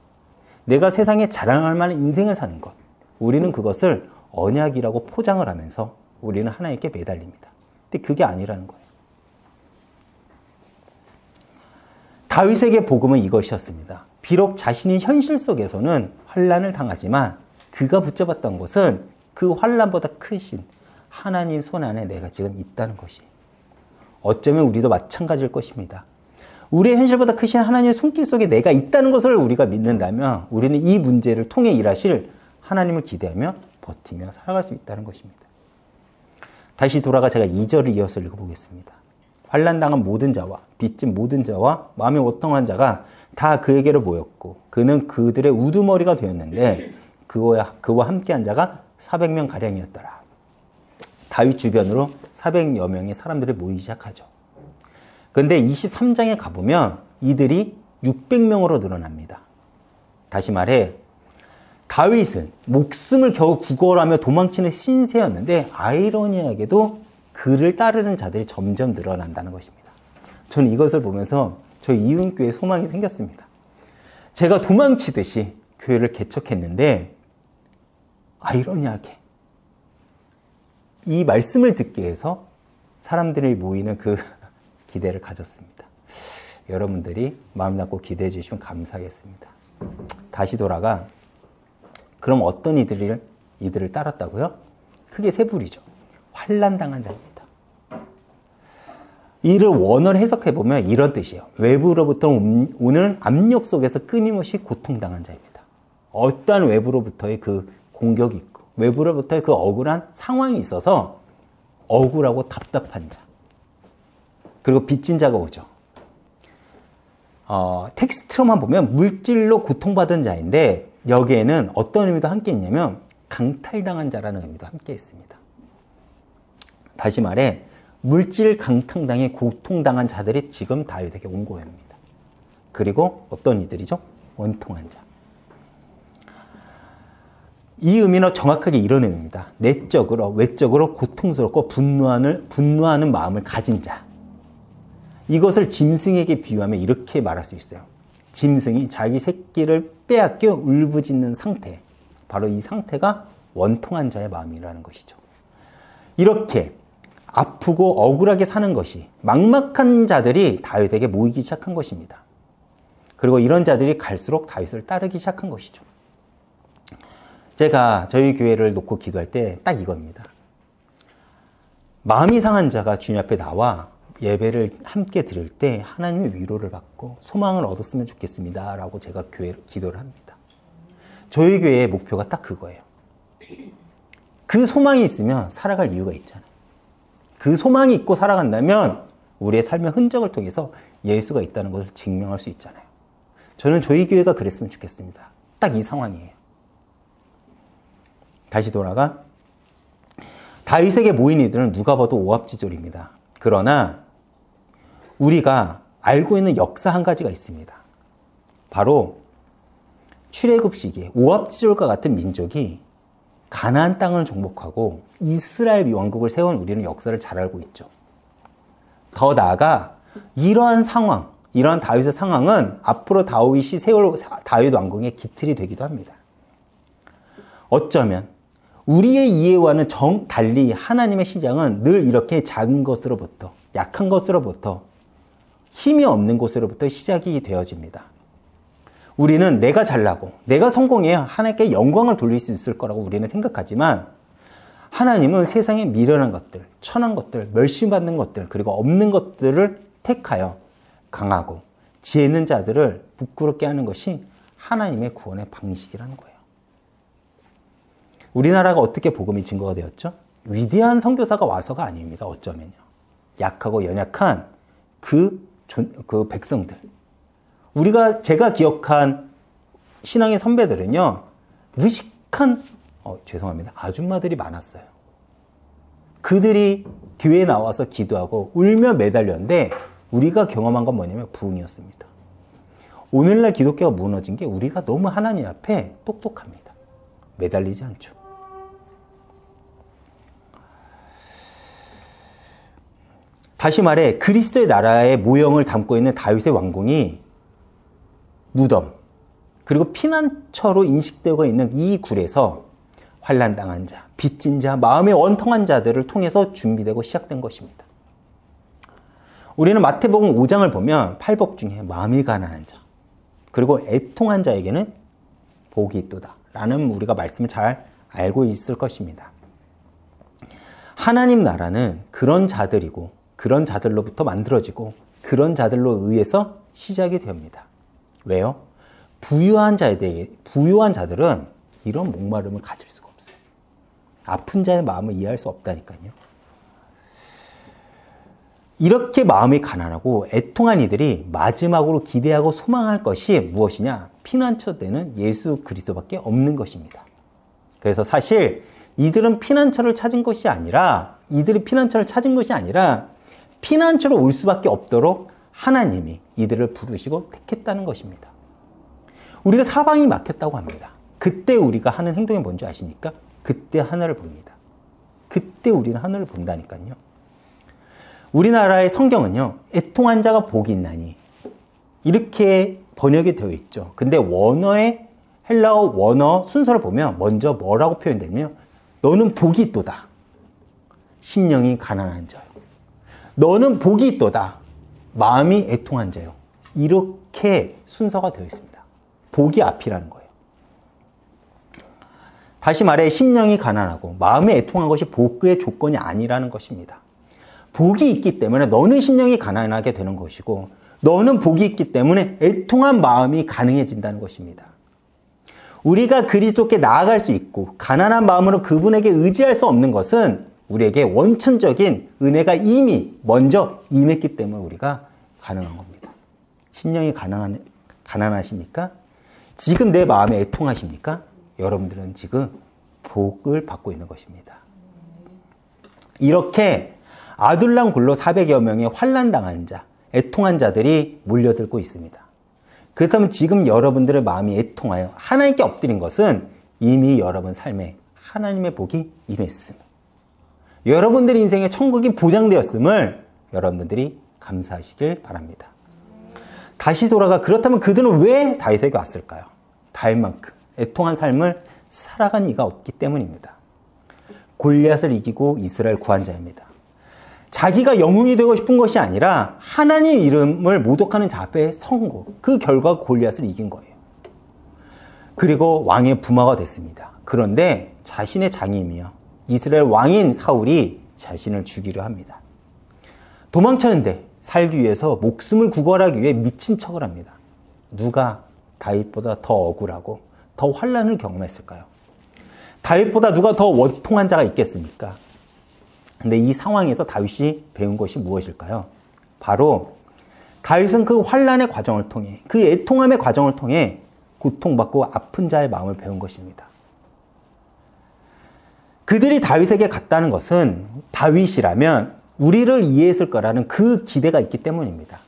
내가 세상에 자랑할 만한 인생을 사는 것. 우리는 그것을 언약이라고 포장을 하면서 우리는 하나님께 매달립니다. 근데 그게 아니라는 거예요. 다윗에게 복음은 이것이었습니다. 비록 자신이 현실 속에서는 환난을 당하지만 그가 붙잡았던 것은 그 환난보다 크신 하나님 손 안에 내가 지금 있다는 것이. 어쩌면 우리도 마찬가지일 것입니다. 우리의 현실보다 크신 하나님의 손길 속에 내가 있다는 것을 우리가 믿는다면 우리는 이 문제를 통해 일하실 하나님을 기대하며 버티며 살아갈 수 있다는 것입니다. 다시 돌아가 제가 2절을 이어서 읽어보겠습니다. 환난당한 모든 자와 빚진 모든 자와 마음이 오통한 자가 다 그에게로 모였고 그는 그들의 우두머리가 되었는데 그와 함께한 자가 400명 가량이었더라. 다윗 주변으로 400여 명의 사람들이 모이기 시작하죠. 그런데 23장에 가보면 이들이 600명으로 늘어납니다. 다시 말해 다윗은 목숨을 겨우 구걸하며 도망치는 신세였는데 아이러니하게도 그를 따르는 자들이 점점 늘어난다는 것입니다. 저는 이것을 보면서 저희 이은교회에 소망이 생겼습니다. 제가 도망치듯이 교회를 개척했는데 아이러니하게 이 말씀을 듣기 위해서 사람들이 모이는 그 기대를 가졌습니다. 여러분들이 마음 갖고 기대해 주시면 감사하겠습니다. 다시 돌아가. 그럼 어떤 이들을 따랐다고요? 크게 세 부류죠. 환난당한 자입니다. 이를 원어를 해석해보면 이런 뜻이에요. 외부로부터 오는 압력 속에서 끊임없이 고통당한 자입니다. 어떠한 외부로부터의 그 공격이 있고 외부로부터의 그 억울한 상황이 있어서 억울하고 답답한 자. 그리고 빚진 자가 오죠. 텍스트로만 보면 물질로 고통받은 자인데 여기에는 어떤 의미도 함께 있냐면 강탈당한 자라는 의미도 함께 있습니다. 다시 말해 물질 강탈당에 고통당한 자들이 지금 다윗에게 온 거입니다. 그리고 어떤 이들이죠? 원통한 자. 이 의미는 정확하게 이런 의미입니다. 내적으로 외적으로 고통스럽고 분노하는 마음을 가진 자. 이것을 짐승에게 비유하면 이렇게 말할 수 있어요. 짐승이 자기 새끼를 빼앗겨 울부짖는 상태. 바로 이 상태가 원통한 자의 마음이라는 것이죠. 이렇게 아프고 억울하게 사는 것이 막막한 자들이 다윗에게 모이기 시작한 것입니다. 그리고 이런 자들이 갈수록 다윗을 따르기 시작한 것이죠. 제가 저희 교회를 놓고 기도할 때 딱 이겁니다. 마음이 상한 자가 주님 앞에 나와 예배를 함께 드릴 때 하나님의 위로를 받고 소망을 얻었으면 좋겠습니다 라고 제가 기도를 합니다. 저희 교회의 목표가 딱 그거예요. 그 소망이 있으면 살아갈 이유가 있잖아요. 그 소망이 있고 살아간다면 우리의 삶의 흔적을 통해서 예수가 있다는 것을 증명할 수 있잖아요. 저는 저희 교회가 그랬으면 좋겠습니다. 딱 이 상황이에요. 다시 돌아가 다윗에게 모인 이들은 누가 봐도 오합지졸입니다. 그러나 우리가 알고 있는 역사 한 가지가 있습니다. 바로 출애굽 시기에 오합지졸과 같은 민족이 가나안 땅을 정복하고 이스라엘 왕국을 세운 우리는 역사를 잘 알고 있죠. 더 나아가 이러한 상황, 이러한 다윗의 상황은 앞으로 다윗이 세울 다윗 왕국의 기틀이 되기도 합니다. 어쩌면 우리의 이해와는 달리 하나님의 시장은 늘 이렇게 작은 것으로부터, 약한 것으로부터, 힘이 없는 곳으로부터 시작이 되어집니다. 우리는 내가 잘나고 내가 성공해야 하나님께 영광을 돌릴 수 있을 거라고 우리는 생각하지만 하나님은 세상에 미련한 것들, 천한 것들, 멸시받는 것들, 그리고 없는 것들을 택하여 강하고 지혜 있는 자들을 부끄럽게 하는 것이 하나님의 구원의 방식이라는 거예요. 우리나라가 어떻게 복음이 증거가 되었죠? 위대한 선교사가 와서가 아닙니다. 어쩌면요. 약하고 연약한 그 백성들. 제가 기억한 신앙의 선배들은요, 무식한, 죄송합니다. 아줌마들이 많았어요. 그들이 교회에 나와서 기도하고 울며 매달렸는데, 우리가 경험한 건 뭐냐면 부흥이었습니다. 오늘날 기독교가 무너진 게 우리가 너무 하나님 앞에 똑똑합니다. 매달리지 않죠. 다시 말해 그리스도의 나라의 모형을 담고 있는 다윗의 왕궁이 무덤 그리고 피난처로 인식되고 있는 이 굴에서 환난당한 자, 빚진 자, 마음에 원통한 자들을 통해서 준비되고 시작된 것입니다. 우리는 마태복음 5장을 보면 팔복 중에 마음이 가난한 자 그리고 애통한 자에게는 복이 있도다 라는 우리가 말씀을 잘 알고 있을 것입니다. 하나님 나라는 그런 자들이고 그런 자들로부터 만들어지고 그런 자들로 의해서 시작이 됩니다. 왜요? 부유한 자들은 이런 목마름을 가질 수가 없어요. 아픈 자의 마음을 이해할 수 없다니까요. 이렇게 마음이 가난하고 애통한 이들이 마지막으로 기대하고 소망할 것이 무엇이냐? 피난처 되는 예수 그리스도밖에 없는 것입니다. 그래서 사실 이들은 피난처를 찾은 것이 아니라 피난처로 올 수밖에 없도록 하나님이 이들을 부르시고 택했다는 것입니다. 우리가 사방이 막혔다고 합니다. 그때 우리가 하는 행동이 뭔지 아십니까? 그때 하늘을 봅니다. 그때 우리는 하늘을 본다니까요. 우리나라의 성경은요, 애통한 자가 복이 있나니 이렇게 번역이 되어 있죠. 근데 헬라어 원어 순서를 보면 먼저 뭐라고 표현되냐면 너는 복이 있도다. 심령이 가난한 자요. 너는 복이 있도다. 마음이 애통한 자요. 이렇게 순서가 되어 있습니다. 복이 앞이라는 거예요. 다시 말해 심령이 가난하고 마음에 애통한 것이 복의 조건이 아니라는 것입니다. 복이 있기 때문에 너는 심령이 가난하게 되는 것이고 너는 복이 있기 때문에 애통한 마음이 가능해진다는 것입니다. 우리가 그리스도께 나아갈 수 있고 가난한 마음으로 그분에게 의지할 수 없는 것은 우리에게 원천적인 은혜가 이미 먼저 임했기 때문에 우리가 가능한 겁니다. 심령이 가난하십니까? 지금 내 마음에 애통하십니까? 여러분들은 지금 복을 받고 있는 것입니다. 이렇게 아둘람 굴로 400여 명의 환난당한 자, 애통한 자들이 몰려들고 있습니다. 그렇다면 지금 여러분들의 마음이 애통하여 하나님께 엎드린 것은 이미 여러분 삶에 하나님의 복이 임했습니다. 여러분들의 인생에 천국이 보장되었음을 여러분들이 감사하시길 바랍니다. 다시 돌아가 그렇다면 그들은 왜 다윗에게 왔을까요? 다윗만큼 애통한 삶을 살아간 이가 없기 때문입니다. 골리앗을 이기고 이스라엘 구한 자입니다. 자기가 영웅이 되고 싶은 것이 아니라 하나님 이름을 모독하는 자 앞에 선 거. 그 결과 골리앗을 이긴 거예요. 그리고 왕의 부마가 됐습니다. 그런데 자신의 장임이요 이스라엘 왕인 사울이 자신을 죽이려 합니다. 도망쳤는데 살기 위해서 목숨을 구걸하기 위해 미친 척을 합니다. 누가 다윗보다 더 억울하고 더 환난을 경험했을까요? 다윗보다 누가 더 원통한 자가 있겠습니까? 근데 이 상황에서 다윗이 배운 것이 무엇일까요? 바로 다윗은 그 환난의 과정을 통해 그 애통함의 과정을 통해 고통받고 아픈 자의 마음을 배운 것입니다. 그들이 다윗에게 갔다는 것은 다윗이라면 우리를 이해했을 거라는 그 기대가 있기 때문입니다.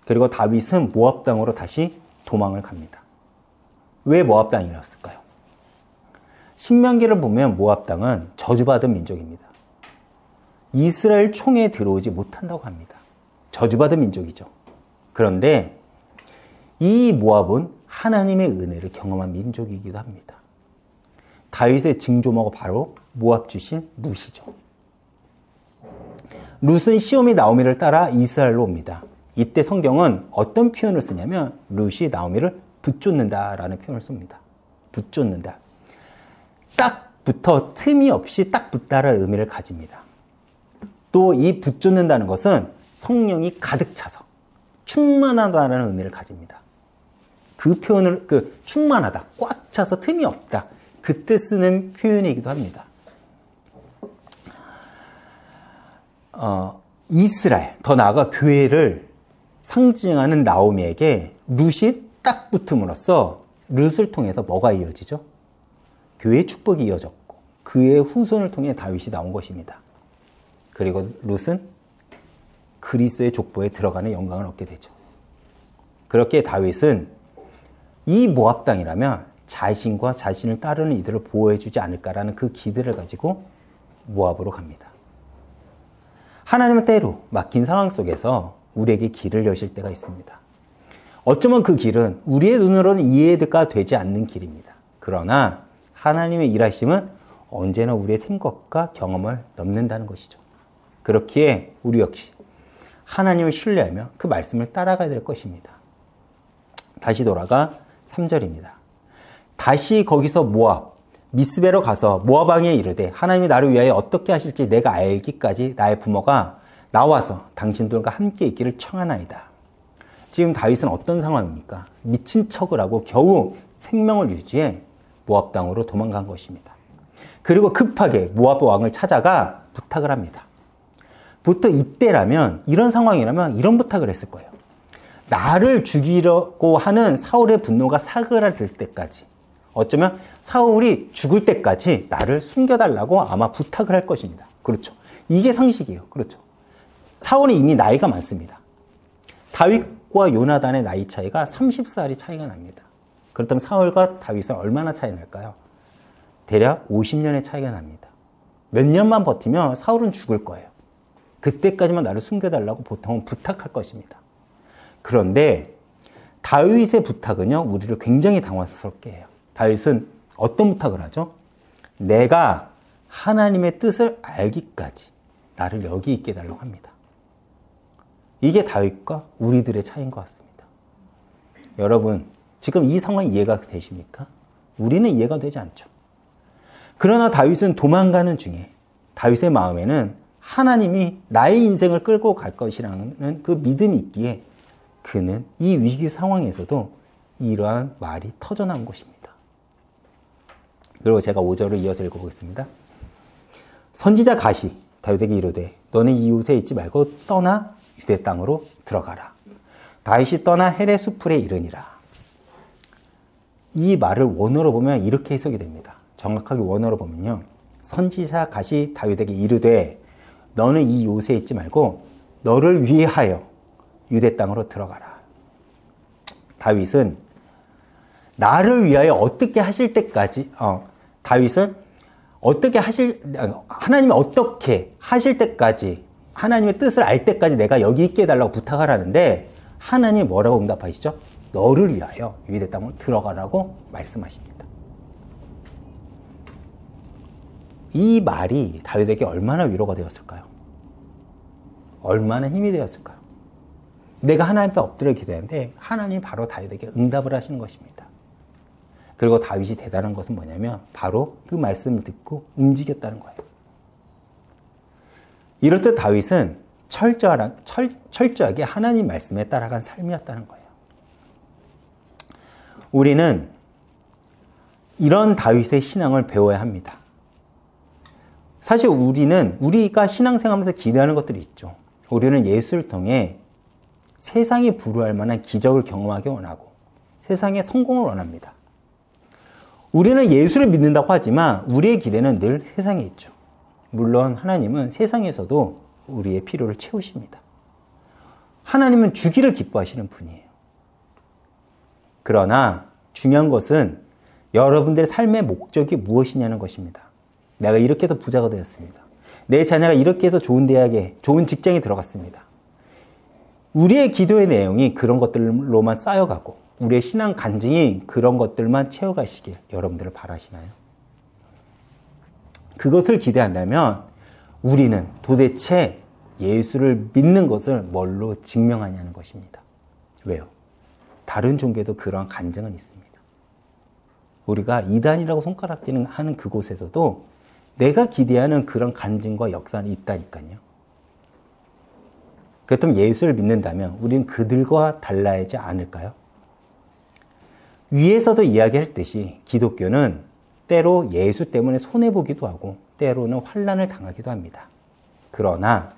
그리고 다윗은 모압 땅으로 다시 도망을 갑니다. 왜 모압 땅이었을까요? 신명기를 보면 모압 땅은 저주받은 민족입니다. 이스라엘 총에 들어오지 못한다고 합니다. 저주받은 민족이죠. 그런데 이 모압은 하나님의 은혜를 경험한 민족이기도 합니다. 다윗의 증조모가 바로 모압 주신 룻이죠. 룻은 시오미 나오미를 따라 이스라엘로 옵니다. 이때 성경은 어떤 표현을 쓰냐면 룻이 나오미를 붙쫓는다라는 표현을 씁니다. 붙쫓는다. 딱 붙어 틈이 없이 딱 붙다라는 의미를 가집니다. 또 이 붙쫓는다는 것은 성령이 가득 차서 충만하다라는 의미를 가집니다. 그 표현을 충만하다, 꽉 차서 틈이 없다. 그때 쓰는 표현이기도 합니다. 이스라엘, 더 나아가 교회를 상징하는 나오미에게 룻이 딱 붙음으로써 룻을 통해서 뭐가 이어지죠? 교회의 축복이 이어졌고 그의 후손을 통해 다윗이 나온 것입니다. 그리고 룻은 그리스도의 족보에 들어가는 영광을 얻게 되죠. 그렇게 다윗은 이 모압 땅이라면 자신과 자신을 따르는 이들을 보호해주지 않을까라는 그 기대를 가지고 모압으로 갑니다. 하나님은 때로 막힌 상황 속에서 우리에게 길을 여실 때가 있습니다. 어쩌면 그 길은 우리의 눈으로는 이해가 되지 않는 길입니다. 그러나 하나님의 일하심은 언제나 우리의 생각과 경험을 넘는다는 것이죠. 그렇기에 우리 역시 하나님을 신뢰하며 그 말씀을 따라가야 될 것입니다. 다시 돌아가 3절입니다. 다시 거기서 모압, 미스베로 가서 모압 왕에 이르되 하나님이 나를 위하여 어떻게 하실지 내가 알기까지 나의 부모가 나와서 당신들과 함께 있기를 청하나이다. 지금 다윗은 어떤 상황입니까? 미친 척을 하고 겨우 생명을 유지해 모압 땅으로 도망간 것입니다. 그리고 급하게 모압 왕을 찾아가 부탁을 합니다. 보통 이때라면 이런 상황이라면 이런 부탁을 했을 거예요. 나를 죽이려고 하는 사울의 분노가 사그라들 때까지, 어쩌면 사울이 죽을 때까지 나를 숨겨달라고 아마 부탁을 할 것입니다. 그렇죠. 이게 상식이에요. 그렇죠. 사울이 이미 나이가 많습니다. 다윗과 요나단의 나이 차이가 30살이 차이가 납니다. 그렇다면 사울과 다윗은 얼마나 차이 날까요? 대략 50년의 차이가 납니다. 몇 년만 버티면 사울은 죽을 거예요. 그때까지만 나를 숨겨달라고 보통은 부탁할 것입니다. 그런데 다윗의 부탁은요, 우리를 굉장히 당황스럽게 해요. 다윗은 어떤 부탁을 하죠? 내가 하나님의 뜻을 알기까지 나를 여기 있게 해달라고 합니다. 이게 다윗과 우리들의 차이인 것 같습니다. 여러분, 지금 이 상황이 이해가 되십니까? 우리는 이해가 되지 않죠. 그러나 다윗은 도망가는 중에 다윗의 마음에는 하나님이 나의 인생을 끌고 갈 것이라는 그 믿음이 있기에 그는 이 위기 상황에서도 이러한 말이 터져나온 것입니다. 그리고 제가 5절을 이어서 읽어보겠습니다. 선지자 갓이 다윗에게 이르되 너는 이웃에 있지 말고 떠나 유대 땅으로 들어가라. 다윗이 떠나 헤레 수풀에 이르니라. 이 말을 원어로 보면 이렇게 해석이 됩니다. 정확하게 원어로 보면요. 선지자 갓이 다윗에게 이르되 너는 이 요새에 있지 말고 너를 위하여 유대 땅으로 들어가라. 다윗은 나를 위하여 어떻게 하실 때까지 다윗은 하나님이 어떻게 하실 때까지 하나님의 뜻을 알 때까지 내가 여기 있게 해달라고 부탁을 하는데 하나님이 뭐라고 응답하시죠? 너를 위하여 유대 땅으로 들어가라고 말씀하십니다. 이 말이 다윗에게 얼마나 위로가 되었을까요? 얼마나 힘이 되었을까요? 내가 하나님 앞에 엎드려 기도했는데 하나님이 바로 다윗에게 응답을 하시는 것입니다. 그리고 다윗이 대단한 것은 뭐냐면 바로 그 말씀을 듣고 움직였다는 거예요. 이렇듯 다윗은 철저하게 하나님 말씀에 따라간 삶이었다는 거예요. 우리는 이런 다윗의 신앙을 배워야 합니다. 사실 우리가 신앙생활하면서 기대하는 것들이 있죠. 우리는 예수를 통해 세상이 부러워할 만한 기적을 경험하기 원하고 세상의 성공을 원합니다. 우리는 예수를 믿는다고 하지만 우리의 기대는 늘 세상에 있죠. 물론 하나님은 세상에서도 우리의 필요를 채우십니다. 하나님은 주기를 기뻐하시는 분이에요. 그러나 중요한 것은 여러분들의 삶의 목적이 무엇이냐는 것입니다. 내가 이렇게 해서 부자가 되었습니다. 내 자녀가 이렇게 해서 좋은 대학에, 좋은 직장에 들어갔습니다. 우리의 기도의 내용이 그런 것들로만 쌓여가고 우리의 신앙 간증이 그런 것들만 채워가시길 여러분들을 바라시나요? 그것을 기대한다면 우리는 도대체 예수를 믿는 것을 뭘로 증명하냐는 것입니다. 왜요? 다른 종교도 그러한 간증은 있습니다. 우리가 이단이라고 손가락질을 하는 그곳에서도 내가 기대하는 그런 간증과 역사는 있다니까요. 그렇다면 예수를 믿는다면 우리는 그들과 달라야지 않을까요? 위에서도 이야기했듯이 기독교는 때로 예수 때문에 손해보기도 하고 때로는 환난을 당하기도 합니다. 그러나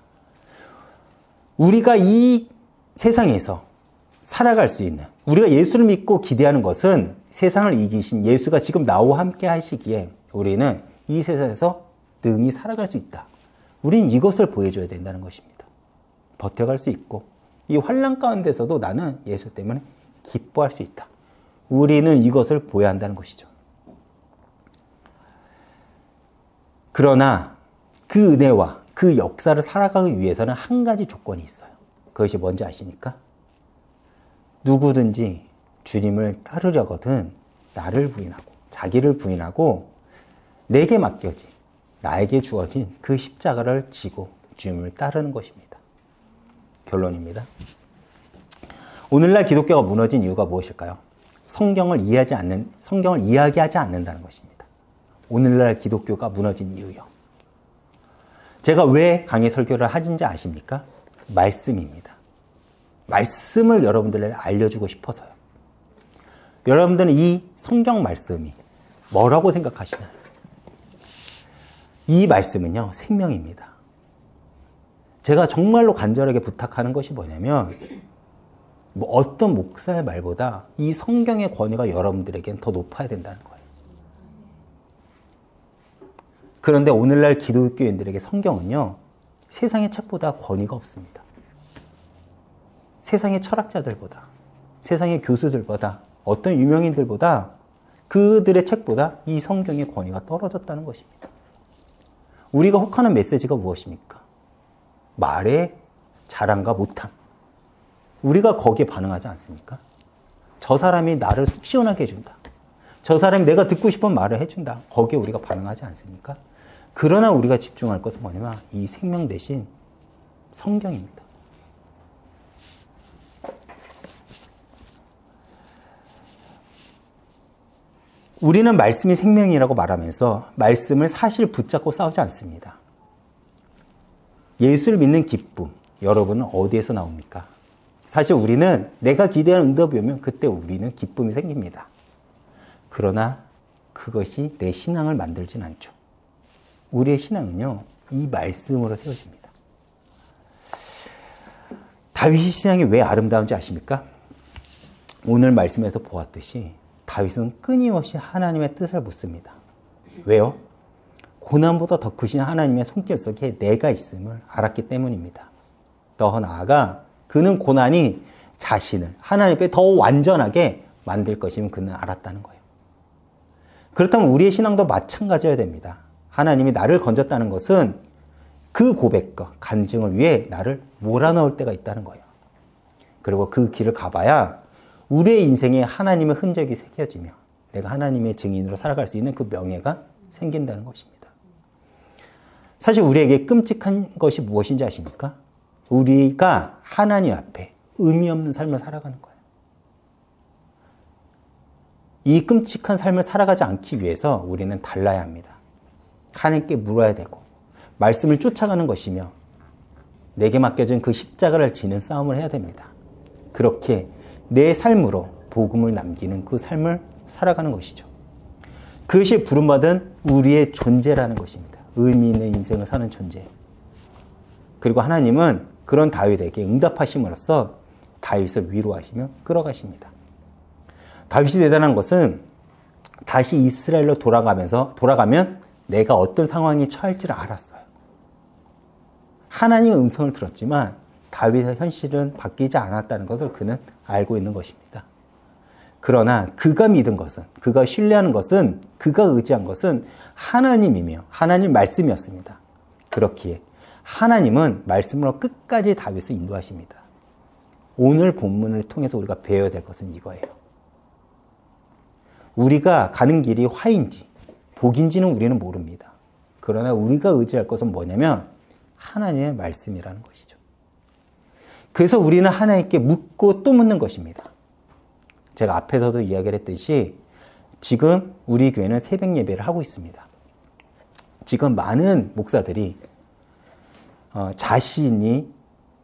우리가 이 세상에서 살아갈 수 있는, 우리가 예수를 믿고 기대하는 것은 세상을 이기신 예수가 지금 나와 함께 하시기에 우리는 이 세상에서 능히 살아갈 수 있다. 우리는 이것을 보여줘야 된다는 것입니다. 버텨갈 수 있고 이 환난 가운데서도 나는 예수 때문에 기뻐할 수 있다. 우리는 이것을 보여야 한다는 것이죠. 그러나 그 은혜와 그 역사를 살아가기 위해서는 한 가지 조건이 있어요. 그것이 뭔지 아십니까? 누구든지 주님을 따르려거든 나를 부인하고 자기를 부인하고 내게 맡겨진 나에게 주어진 그 십자가를 지고 주님을 따르는 것입니다. 결론입니다. 오늘날 기독교가 무너진 이유가 무엇일까요? 성경을 이야기하지 않는다는 것입니다. 오늘날 기독교가 무너진 이유요. 제가 왜 강의 설교를 하는지 아십니까? 말씀입니다. 말씀을 여러분들에게 알려주고 싶어서요. 여러분들은 이 성경 말씀이 뭐라고 생각하시나요? 이 말씀은요, 생명입니다. 제가 정말로 간절하게 부탁하는 것이 뭐냐면 어떤 목사의 말보다 이 성경의 권위가 여러분들에겐 더 높아야 된다는 거예요. 그런데 오늘날 기독교인들에게 성경은요, 세상의 책보다 권위가 없습니다. 세상의 철학자들보다, 세상의 교수들보다, 어떤 유명인들보다 그들의 책보다 이 성경의 권위가 떨어졌다는 것입니다. 우리가 혹하는 메시지가 무엇입니까? 말의 자랑과 못함. 우리가 거기에 반응하지 않습니까? 저 사람이 나를 속 시원하게 해준다. 저 사람이 내가 듣고 싶은 말을 해준다. 거기에 우리가 반응하지 않습니까? 그러나 우리가 집중할 것은 뭐냐면 이 생명 대신 성경입니다. 우리는 말씀이 생명이라고 말하면서 말씀을 사실 붙잡고 싸우지 않습니다. 예수를 믿는 기쁨, 여러분은 어디에서 나옵니까? 사실 우리는 내가 기대하는 응답이 오면 그때 우리는 기쁨이 생깁니다. 그러나 그것이 내 신앙을 만들진 않죠. 우리의 신앙은요, 이 말씀으로 세워집니다. 다윗의 신앙이 왜 아름다운지 아십니까? 오늘 말씀에서 보았듯이 다윗은 끊임없이 하나님의 뜻을 묻습니다. 왜요? 고난보다 더 크신 하나님의 손길 속에 내가 있음을 알았기 때문입니다. 더 나아가 그는 고난이 자신을 하나님 앞에 더 완전하게 만들 것임을 그는 알았다는 거예요. 그렇다면 우리의 신앙도 마찬가지여야 됩니다. 하나님이 나를 건졌다는 것은 그 고백과 간증을 위해 나를 몰아넣을 때가 있다는 거예요. 그리고 그 길을 가봐야 우리의 인생에 하나님의 흔적이 새겨지며 내가 하나님의 증인으로 살아갈 수 있는 그 명예가 생긴다는 것입니다. 사실 우리에게 끔찍한 것이 무엇인지 아십니까? 우리가 하나님 앞에 의미 없는 삶을 살아가는 거예요. 이 끔찍한 삶을 살아가지 않기 위해서 우리는 달라야 합니다. 하나님께 물어야 되고 말씀을 쫓아가는 것이며 내게 맡겨진 그 십자가를 지는 싸움을 해야 됩니다. 그렇게 내 삶으로 복음을 남기는 그 삶을 살아가는 것이죠. 그것이 부름받은 우리의 존재라는 것입니다. 의미 있는 인생을 사는 존재. 그리고 하나님은 그런 다윗에게 응답하심으로써 다윗을 위로하시며 끌어가십니다. 다윗이 대단한 것은 다시 이스라엘로 돌아가면 내가 어떤 상황에 처할지를 알았어요. 하나님의 음성을 들었지만 다윗의 현실은 바뀌지 않았다는 것을 그는 알고 있는 것입니다. 그러나 그가 믿은 것은, 그가 신뢰하는 것은, 그가 의지한 것은 하나님이며 하나님 말씀이었습니다. 그렇기에 하나님은 말씀으로 끝까지 다윗을 인도하십니다. 오늘 본문을 통해서 우리가 배워야 될 것은 이거예요. 우리가 가는 길이 화인지 복인지는 우리는 모릅니다. 그러나 우리가 의지할 것은 뭐냐면 하나님의 말씀이라는 것이죠. 그래서 우리는 하나님께 묻고 또 묻는 것입니다. 제가 앞에서도 이야기를 했듯이 지금 우리 교회는 새벽 예배를 하고 있습니다. 지금 많은 목사들이 자신이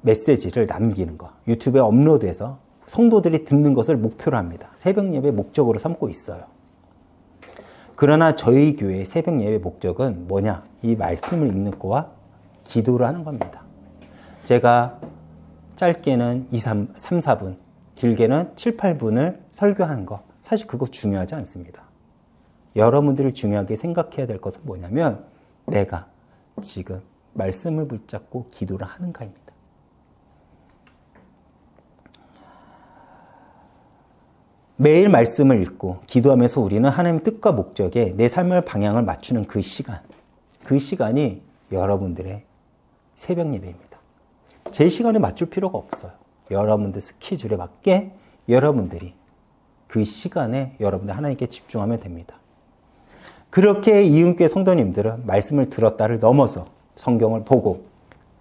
메시지를 남기는 거, 유튜브에 업로드해서 성도들이 듣는 것을 목표로 합니다. 새벽 예배 목적으로 삼고 있어요. 그러나 저희 교회의 새벽 예배 목적은 뭐냐? 이 말씀을 읽는 거와 기도를 하는 겁니다. 제가 짧게는 3, 4분, 길게는 7, 8분을 설교하는 거, 사실 그거 중요하지 않습니다. 여러분들이 중요하게 생각해야 될 것은 뭐냐면 내가 지금 말씀을 붙잡고 기도를 하는가입니다. 매일 말씀을 읽고 기도하면서 우리는 하나님의 뜻과 목적에 내 삶의 방향을 맞추는 그 시간이 여러분들의 새벽 예배입니다. 제 시간에 맞출 필요가 없어요. 여러분들 스케줄에 맞게 여러분들이 그 시간에 여러분들 하나님께 집중하면 됩니다. 그렇게 이은교회 성도님들은 말씀을 들었다를 넘어서 성경을 보고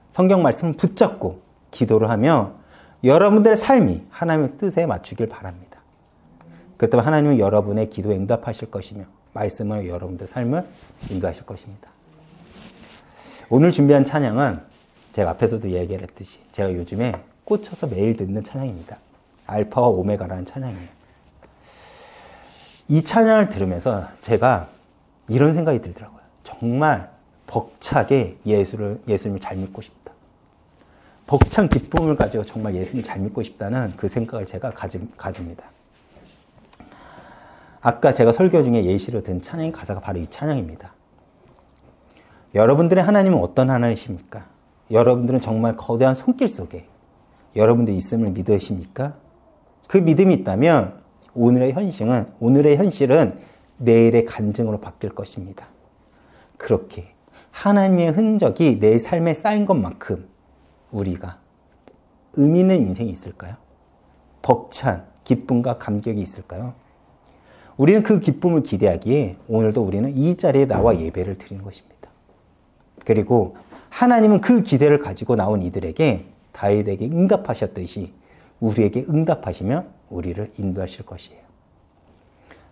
성경 말씀을 붙잡고 기도를 하며 여러분들의 삶이 하나님의 뜻에 맞추길 바랍니다. 그렇다면 하나님은 여러분의 기도에 응답하실 것이며 말씀을 여러분들의 삶을 인도하실 것입니다. 오늘 준비한 찬양은 제가 앞에서도 얘기를 했듯이 제가 요즘에 꽂혀서 매일 듣는 찬양입니다. 알파와 오메가라는 찬양이에요. 이 찬양을 들으면서 제가 이런 생각이 들더라고요. 정말 벅차게 예수님을 잘 믿고 싶다. 벅찬 기쁨을 가지고 정말 예수님을 잘 믿고 싶다는 그 생각을 제가 가집니다. 아까 제가 설교 중에 예시로 든 찬양의 가사가 바로 이 찬양입니다. 여러분들의 하나님은 어떤 하나님이십니까? 여러분들은 정말 거대한 손길 속에 여러분들이 있음을 믿으십니까? 그 믿음이 있다면 오늘의 현실은 내일의 간증으로 바뀔 것입니다. 그렇게 하나님의 흔적이 내 삶에 쌓인 것만큼 우리가 의미 있는 인생이 있을까요? 벅찬 기쁨과 감격이 있을까요? 우리는 그 기쁨을 기대하기에 오늘도 우리는 이 자리에 나와 예배를 드리는 것입니다. 그리고 하나님은 그 기대를 가지고 나온 이들에게 다윗에게 응답하셨듯이 우리에게 응답하시며 우리를 인도하실 것이에요.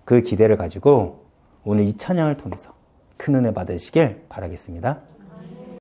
그 기대를 가지고 오늘 이 찬양을 통해서 큰 은혜 받으시길 바라겠습니다.